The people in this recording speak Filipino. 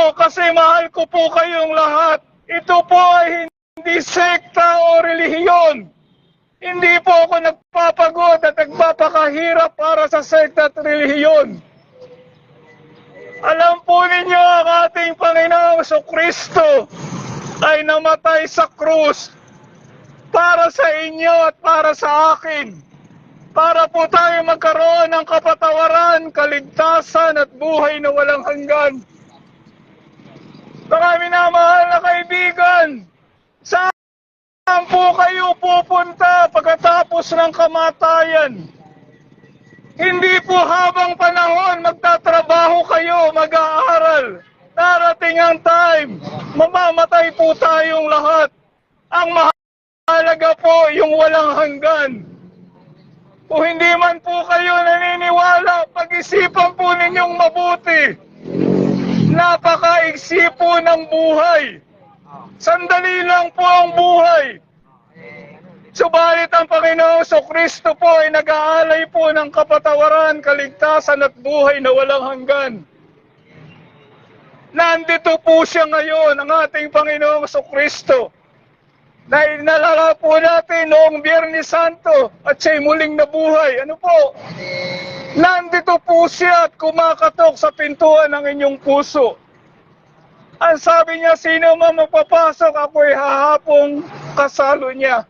po kasi mahal ko po kayong lahat. Ito po ay hindi sekta o relihiyon. Hindi po ako nagpapagod at nagpapakahirap para sa sekta at relihiyon. Alam po ninyo ang ating Panginoong Jesucristo ay namatay sa krus para sa inyo at para sa akin. Para po tayo magkaroon ng kapatawaran, kaligtasan at buhay na walang hanggan. Mga minamahal na kaibigan, saan po kayo pupunta pagkatapos ng kamatayan? Hindi po habang panahon magtatrabaho kayo, mag-aaral. Darating ang time, mamamatay po tayong lahat. Ang mahalaga po yung walang hanggan. Kung hindi man po kayo naniniwala, pag-isipan po ninyong mabuti. Napakaigsi po ng buhay. Sandali lang po ang buhay. Subalit ang Panginoong Jesucristo po ay nag-aalay po ng kapatawaran, kaligtasan at buhay na walang hanggan. Nandito po siya ngayon, ang ating Panginoong Jesucristo. Na inalala po natin noong Biyernes Santo at siya'y muling nabuhay. Ano po? Nandito po siya at kumakatok sa pintuan ng inyong puso. Ang sabi niya, sino man mapapasok, ako'y hahapong kasalo niya.